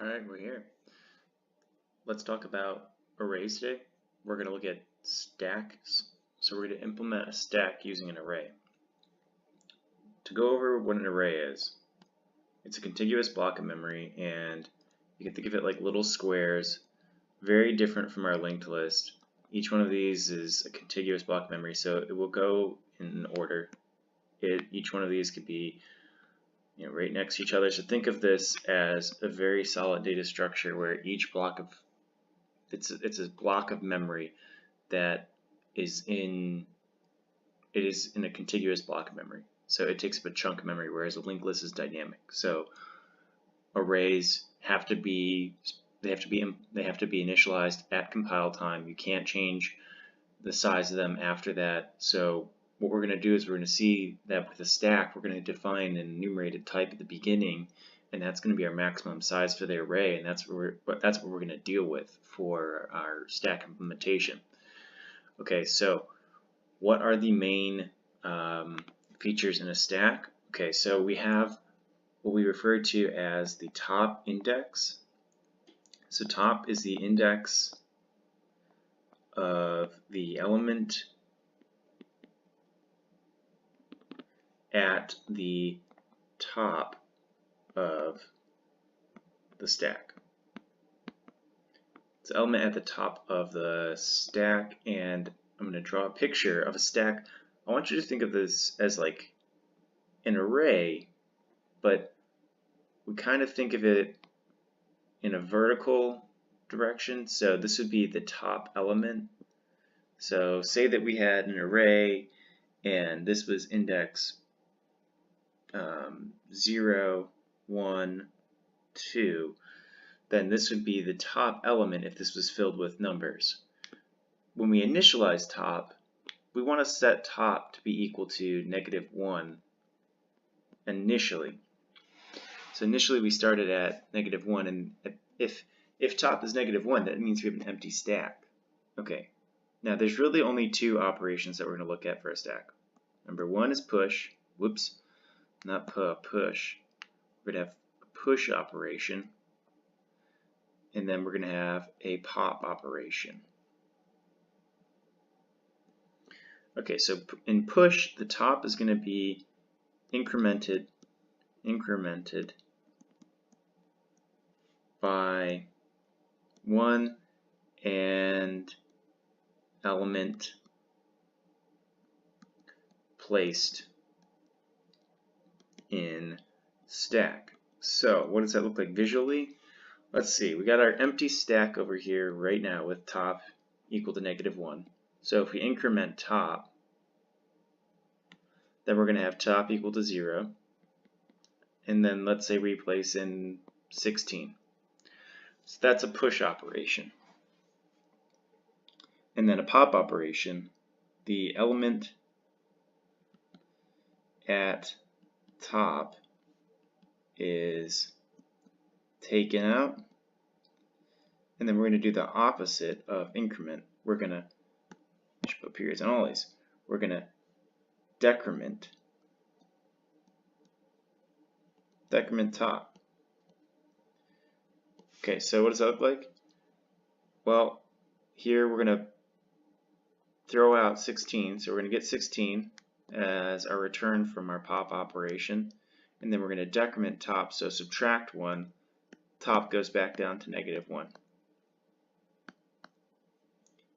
Alright, we're here. Let's talk about arrays today. We're going to look at stacks. So we're going to implement a stack using an array. To go over what an array is, it's a contiguous block of memory, and you can think of it like little squares, very different from our linked list. Each one of these is a contiguous block of memory, so it will go in order. Each one of these could be right next to each other. So think of this as a very solid data structure where each block of it's a block of memory that is in a contiguous block of memory. So it takes up a chunk of memory, whereas a linked list is dynamic. So arrays have to be initialized at compile time. You can't change the size of them after that. So what we're going to do is we're going to see that with a stack, we're going to define an enumerated type at the beginning, and that's going to be our maximum size for the array, and that's what we're going to deal with for our stack implementation. Okay, so what are the main features in a stack? Okay, so we have what we refer to as the top index. So top is the index of the element at the top of the stack. It's an element at the top of the stack, and I'm going to draw a picture of a stack. I want you to think of this as like an array, but we kind of think of it in a vertical direction. So this would be the top element. So say that we had an array and this was index 0, 1, 2, then this would be the top element if this was filled with numbers. When we initialize top, we want to set top to be equal to -1 initially. So initially we started at -1, and if top is -1, that means we have an empty stack. Okay, now there's really only two operations that we're going to look at for a stack. Number one is push. Whoops, not push. We're going to have a push operation, and then we're going to have a pop operation. Okay, so in push, the top is going to be incremented by 1 and element placed in stack. So what does that look like visually? Let's see, we got our empty stack over here right now with top equal to -1. So if we increment top, then we're going to have top equal to 0. And then let's say we place in 16. So that's a push operation. And then a pop operation, the element at top is taken out, and then we're going to do the opposite of increment. We're going to, I should put periods on all these, we're going to decrement top. Okay, so what does that look like? Well, here we're going to throw out 16, so we're going to get 16 as our return from our pop operation, and then we're going to decrement top, so subtract 1, top goes back down to -1.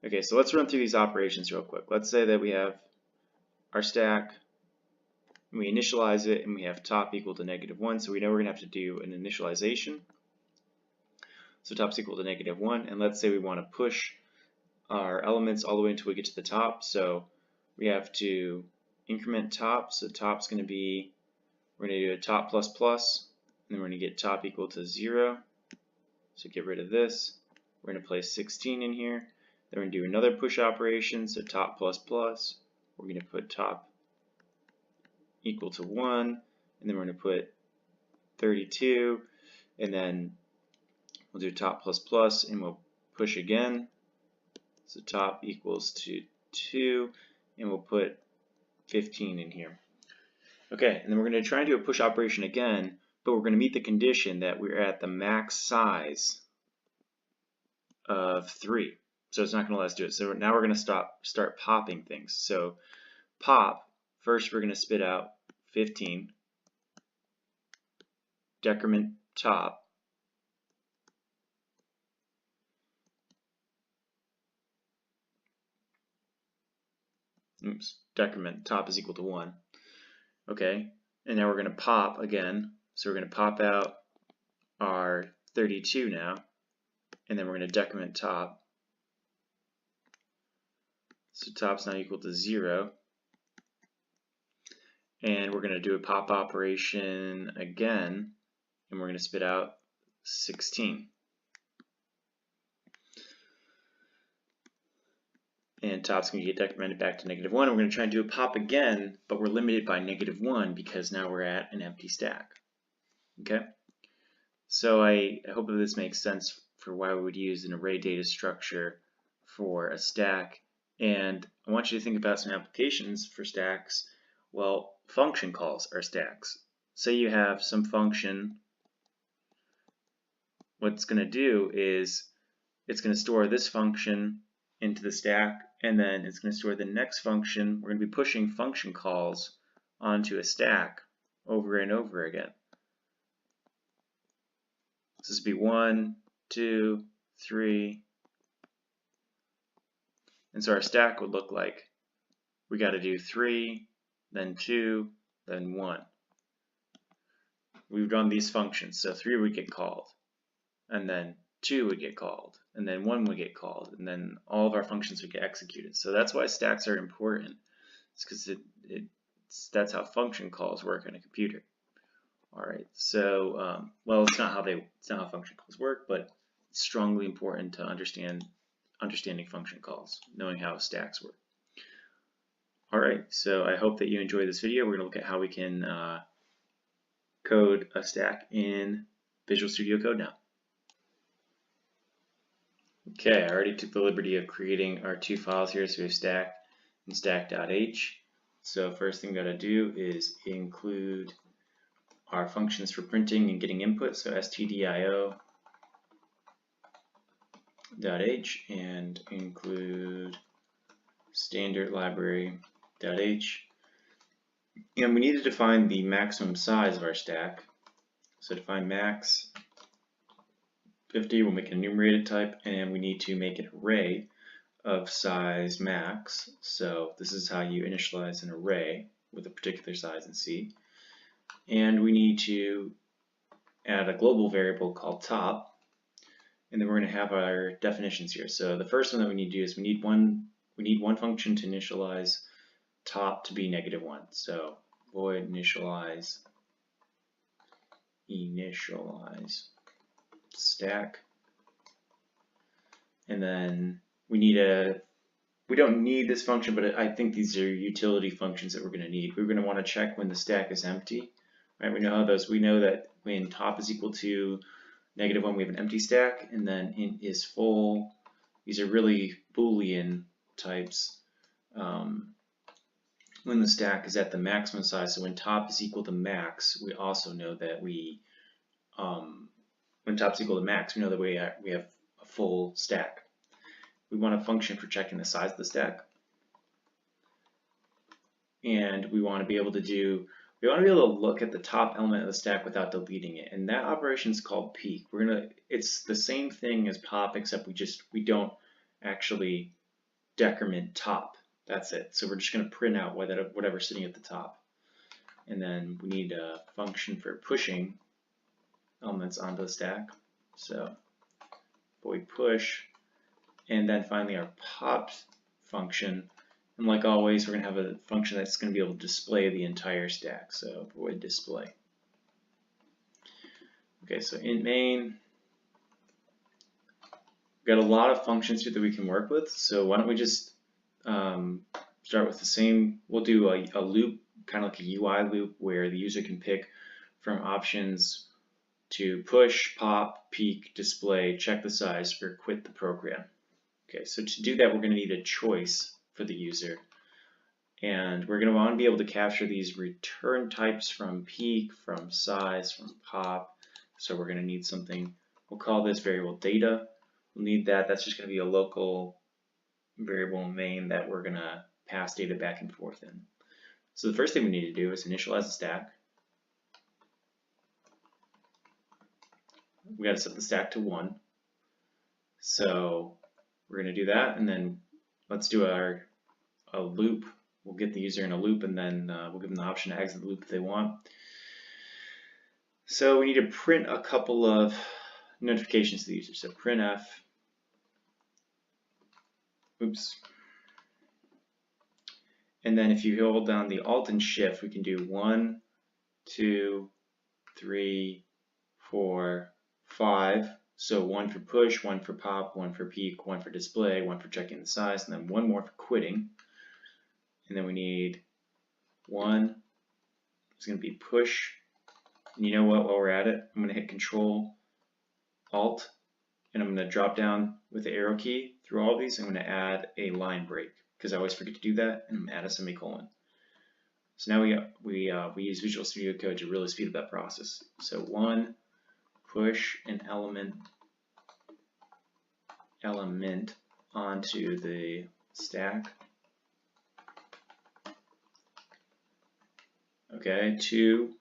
Okay, so let's run through these operations real quick. Let's say that we have our stack, and we initialize it, and we have top equal to -1, so we know we're going to have to do an initialization. So top's equal to -1, and let's say we want to push our elements all the way until we get to the top, so we have to increment top, so top's going to be, we're going to do a top plus plus, and then we're going to get top equal to 0, so get rid of this. We're going to place 16 in here, then we're going to do another push operation, so top plus plus, we're going to put top equal to 1, and then we're going to put 32, and then we'll do top plus plus, and we'll push again, so top equals to 2, and we'll put 15 in here. Okay, and then we're going to try and do a push operation again, but we're going to meet the condition that we're at the max size of 3. So it's not going to let us do it. So now we're going to start popping things. So pop, first we're going to spit out 15, decrement top, decrement top is equal to 1. Okay, and now we're going to pop again. So we're going to pop out our 32 now, and then we're going to decrement top. So top's not equal to 0. And we're going to do a pop operation again, and we're going to spit out 16. And top's going to get decremented back to -1. We're going to try and do a pop again, but we're limited by -1 because now we're at an empty stack. Okay? So I hope that this makes sense for why we would use an array data structure for a stack. And I want you to think about some applications for stacks. Well, function calls are stacks. Say you have some function. What it's going to do is it's going to store this function into the stack, and then it's going to store the next function. We're going to be pushing function calls onto a stack over and over again. So this would be 1, 2, 3. And so our stack would look like we got to do 3, then 2, then 1. We would run these functions. So 3 would get called, and then 2 would get called, and then 1 would get called, and then all of our functions would get executed. So that's why stacks are important. It's because that's how function calls work on a computer. All right. So well, it's not how function calls work, but it's strongly important to understanding function calls, knowing how stacks work. All right. So I hope that you enjoyed this video. We're going to look at how we can code a stack in Visual Studio Code now. Okay, I already took the liberty of creating our 2 files here. So we have stack and stack.h. So first thing we got to do is include our functions for printing and getting input. So stdio.h and include standard library.h. And we need to define the maximum size of our stack. So define max 50, we'll make an enumerated type, and we need to make an array of size max. So this is how you initialize an array with a particular size in C. And we need to add a global variable called top, and then we're going to have our definitions here. So the first one that we need to do is we need one function to initialize top to be -1. So void initialize stack, and then we don't need this function, but I think these are utility functions that we're going to need. We're going to want to check when the stack is empty, right? We know how those. We know that when top is equal to -1, we have an empty stack, and then int is full. These are really Boolean types. When the stack is at the maximum size, so when top is equal to max, we also know that when top is equal to max, we know that we have a full stack. We want a function for checking the size of the stack, and we want to be able to look at the top element of the stack without deleting it, and that operation is called peek. It's the same thing as pop, except we don't actually decrement top. That's it. So we're just going to print out whatever's sitting at the top, and then we need a function for pushing elements onto the stack. So void push, and then finally our pop function. And like always, we're going to have a function that's going to be able to display the entire stack. So void display. Okay, so int main. We've got a lot of functions here that we can work with. So why don't we just start with the same. We'll do a loop, kind of like a UI loop, where the user can pick from options to push, pop, peek, display, check the size, or quit the program. Okay, so to do that, we're going to need a choice for the user. And we're going to want to be able to capture these return types from peak, from size, from pop. So we're going to need something, we'll call this variable data. We'll need that. That's just going to be a local variable in main that we're going to pass data back and forth in. So the first thing we need to do is initialize the stack. We got to set the stack to 1. So we're going to do that, and then let's do a loop. We'll get the user in a loop, and then we'll give them the option to exit the loop if they want. So we need to print a couple of notifications to the user. So printf, oops. And then if you hold down the Alt and Shift, we can do 1, 2, 3, 4, 5. So 1 for push, 1 for pop, 1 for peak, 1 for display, 1 for checking the size, and then 1 more for quitting. And then we need 1. It's going to be push. And you know what? While we're at it, I'm going to hit Control Alt, and I'm going to drop down with the arrow key through all of these. I'm going to add a line break because I always forget to do that, and I'm going to add a semicolon. So now we use Visual Studio Code to really speed up that process. So 1, push an element onto the stack. Okay, 2,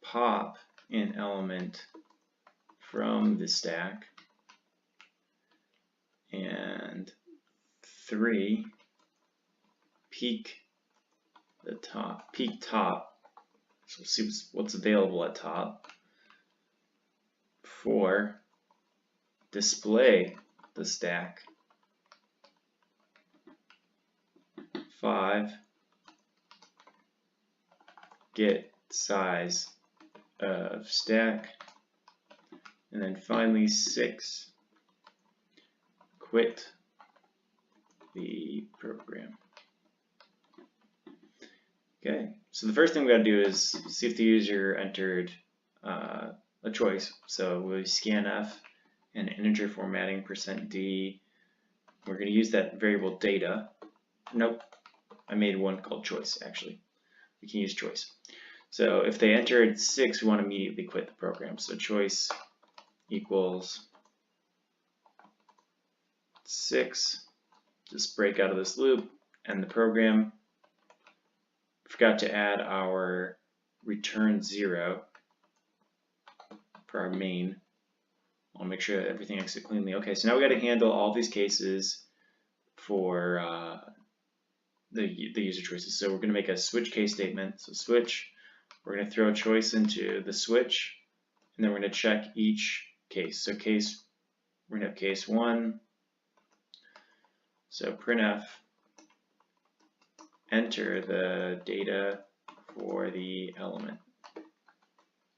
pop an element from the stack, and 3, peak top. So we'll see what's available at top. 4, display the stack. 5, get size of stack. And then finally 6, quit the program. Okay, so the first thing we got to do is see if the user entered a choice. So we scanf and integer formatting %d. We're going to use that variable data. Nope, I made one called choice actually. We can use choice. So if they entered 6, we want to immediately quit the program. So choice equals 6. Just break out of this loop, end the program. Forgot to add our return 0 for our main. I'll make sure that everything exits cleanly. Okay, so now we got to handle all these cases for the user choices. So we're going to make a switch case statement. So switch, we're going to throw a choice into the switch, and then we're going to check each case. So we're going to have case 1. So printf, enter the data for the element,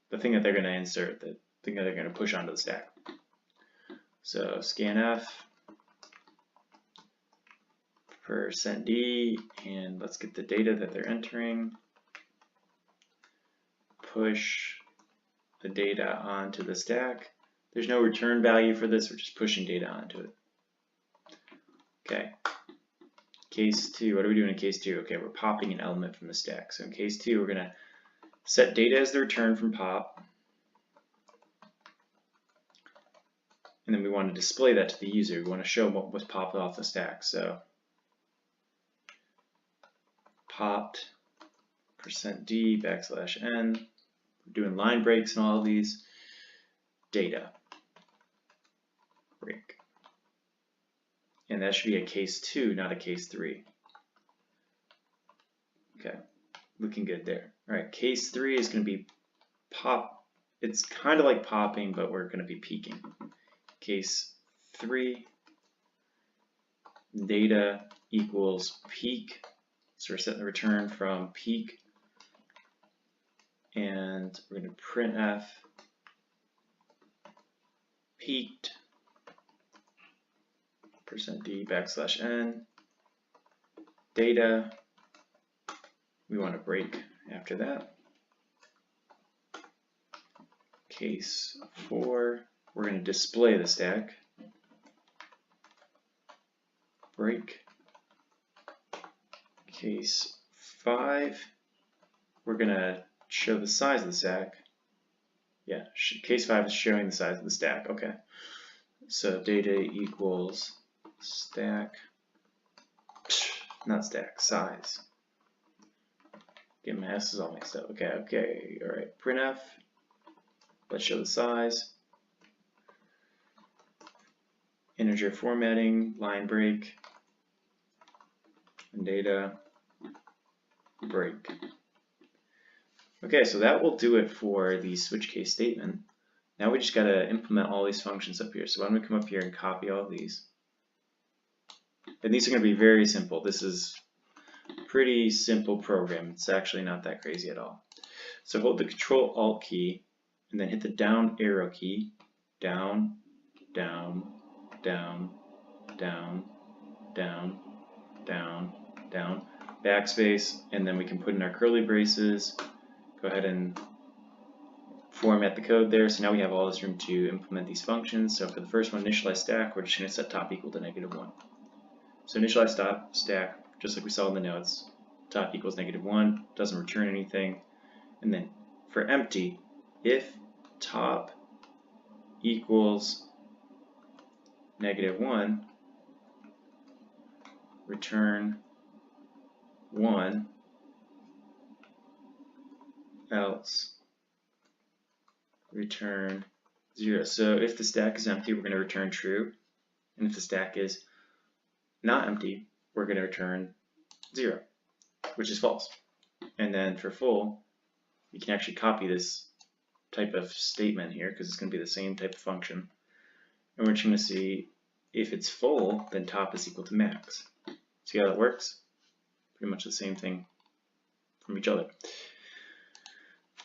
the thing that they're going to insert, the thing that they're going to push onto the stack. So scanf %d, and let's get the data that they're entering. Push the data onto the stack. There's no return value for this, we're just pushing data onto it. Okay. Case 2, what are we doing in case 2? Okay, we're popping an element from the stack. So in case 2, we're going to set data as the return from pop. And then we want to display that to the user. We want to show what was popped off the stack. So popped %d \n. We're doing line breaks and all of these. Data break. And that should be a case 2, not a case 3. Okay, looking good there. All right, case 3 is going to be pop. It's kind of like popping, but we're going to be peaking. Case 3, data equals peak. So we're setting the return from peak. And we're going to printf peaked %d \n. Data, we want to break after that. Case 4, we're going to display the stack. Break. case 5, we're going to show the size of the stack. Yeah, case 5 is showing the size of the stack. Okay. So data equals stack, not stack, size. Get my S's all mixed up. Okay, all right. Printf, let's show the size. Integer formatting, line break, and data break. Okay, so that will do it for the switch case statement. Now we just got to implement all these functions up here. So I'm going to come up here and copy all of these. And these are going to be very simple. This is a pretty simple program. It's actually not that crazy at all. So hold the Control-Alt key and then hit the down arrow key. Down, down, down, down, down, down, down, backspace, and then we can put in our curly braces. Go ahead and format the code there. So now we have all this room to implement these functions. So for the first one, initialize stack, we're just going to set top equal to -1. So initialize stack, just like we saw in the notes, top equals -1, doesn't return anything. And then for empty, if top equals -1, return 1, else return 0. So if the stack is empty, we're going to return true. And if the stack is not empty, we're going to return 0, which is false. And then for full, we can actually copy this type of statement here because it's going to be the same type of function. And we're just going to see if it's full, then top is equal to max. See how that works? Pretty much the same thing from each other.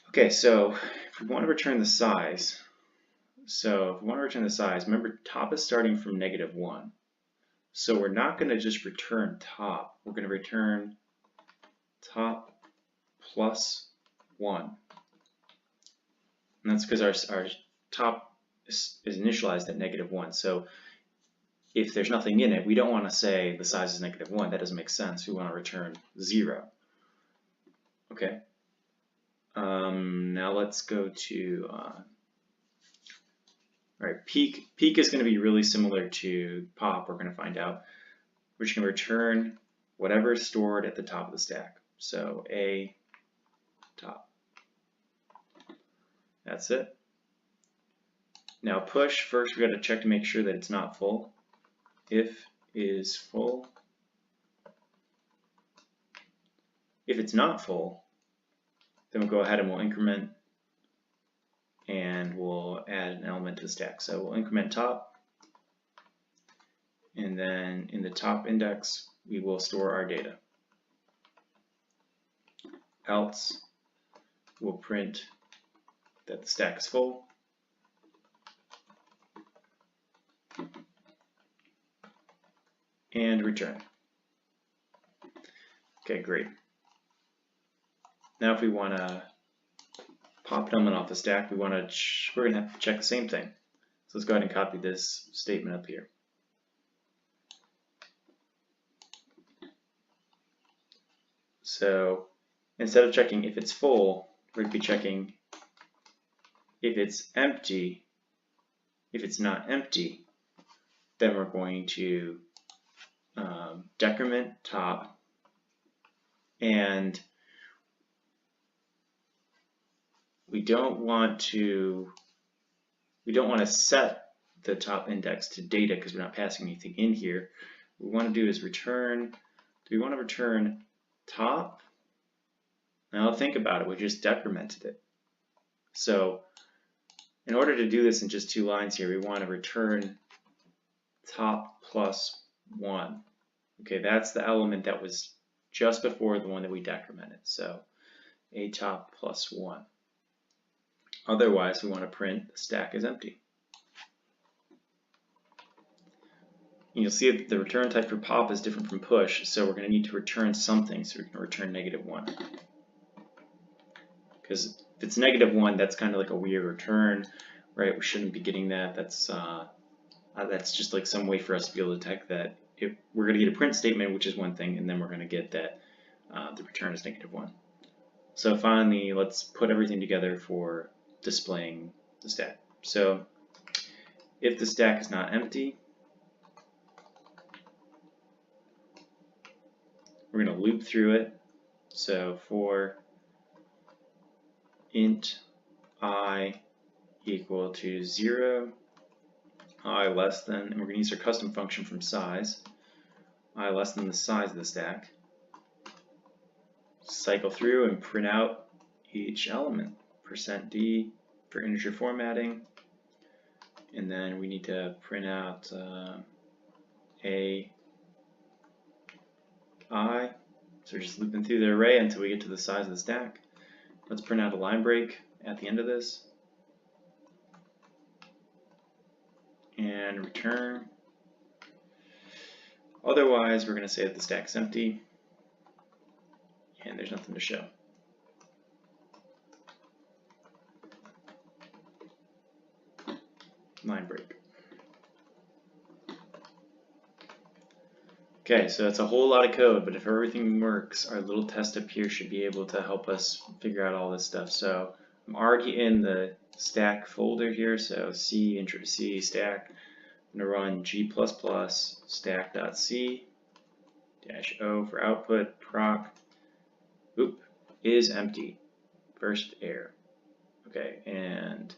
Okay, so if we want to return the size, remember top is starting from -1. So we're not going to just return top, we're going to return top plus 1. And that's because our top is initialized at -1. So if there's nothing in it, we don't want to say the size is -1. That doesn't make sense. We want to return 0. Okay. Now let's go to, all right, peak. Peak is going to be really similar to pop, we're going to find out. We're just going to return whatever is stored at the top of the stack. So A top. That's it. Now push, first we got to check to make sure that it's not full. If is full. If it's not full, then we'll go ahead and we'll increment and we'll add an element to the stack. So we'll increment top, and then in the top index we will store our data. Else we'll print that the stack is full. And return. Okay, great. Now if we want to pop an element off the stack, we're going to have to check the same thing. So let's go ahead and copy this statement up here. So instead of checking if it's full, we're going to be checking if it's empty. If it's not empty, then we're going to decrement top, and we don't want to set the top index to data because we're not passing anything in here. What we want to do is return. Do we want to return top? Now think about it. We just decremented it. So in order to do this in just 2 lines here, we want to return top plus 1. Okay, that's the element that was just before the one that we decremented. So a top plus 1. Otherwise, we want to print the stack is empty. And you'll see that the return type for pop is different from push, so we're going to need to return something. So we're going to return -1. Because if it's -1, that's kind of like a weird return, right? We shouldn't be getting that. That's just like some way for us to be able to detect that. If we're going to get a print statement, which is one thing, and then we're going to get that the return is -1. So finally, let's put everything together for displaying the stack. So if the stack is not empty, we're going to loop through it. So for int I equal to 0, I less than, and we're going to use our custom function from size, I less than the size of the stack. Cycle through and print out each element, %d for integer formatting, and then we need to print out a I. So we're just looping through the array until we get to the size of the stack. Let's print out a line break at the end of this and return. Otherwise, we're going to say that the stack's empty and there's nothing to show. Line break. Okay, so that's a whole lot of code, but if everything works, our little test up here should be able to help us figure out all this stuff. So I'm already in the stack folder here, so C, intro C, stack. I'm going to run g++ stack.c -o for output, proc, oop, is empty, first error. Okay, and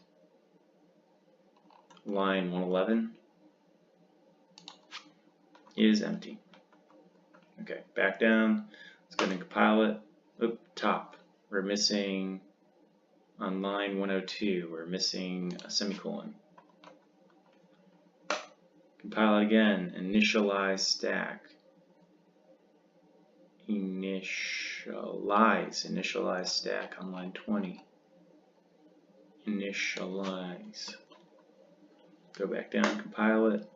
line 111 is empty. Okay, back down, let's go ahead and compile it. Oop, top, we're missing, on line 102, we're missing a semicolon. Compile it again, initialize stack. Initialize stack on line 20. Initialize. Go back down, compile it.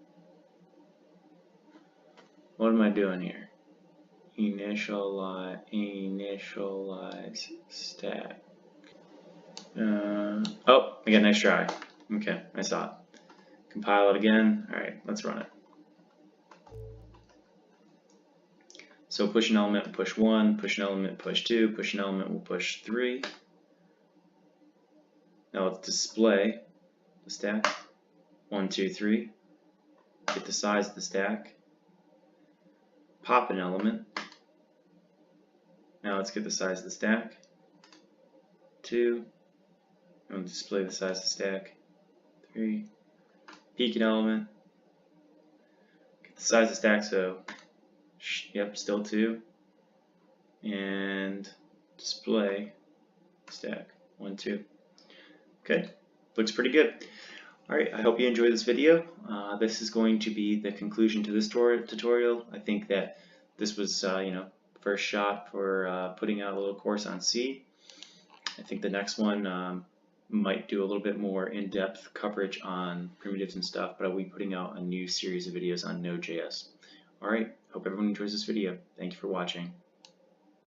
What am I doing here? Initialize stack. Oh, I got a nice try. Okay, I saw it. Compile it again. Alright, let's run it. So push an element, push 1, push an element, push 2, push an element, we'll push 3. Now let's display the stack. 1, 2, 3. Get the size of the stack. Pop an element. Now let's get the size of the stack. 2. And display the size of the stack. 3. Peek an element. Get the size of the stack, so yep, still 2. And display stack 1, 2. Okay, looks pretty good. Alright, I hope you enjoyed this video. This is going to be the conclusion to this tutorial. I think that this was, first shot for putting out a little course on C. I think the next one might do a little bit more in-depth coverage on primitives and stuff, but I'll be putting out a new series of videos on Node.js. Alright, hope everyone enjoys this video. Thank you for watching.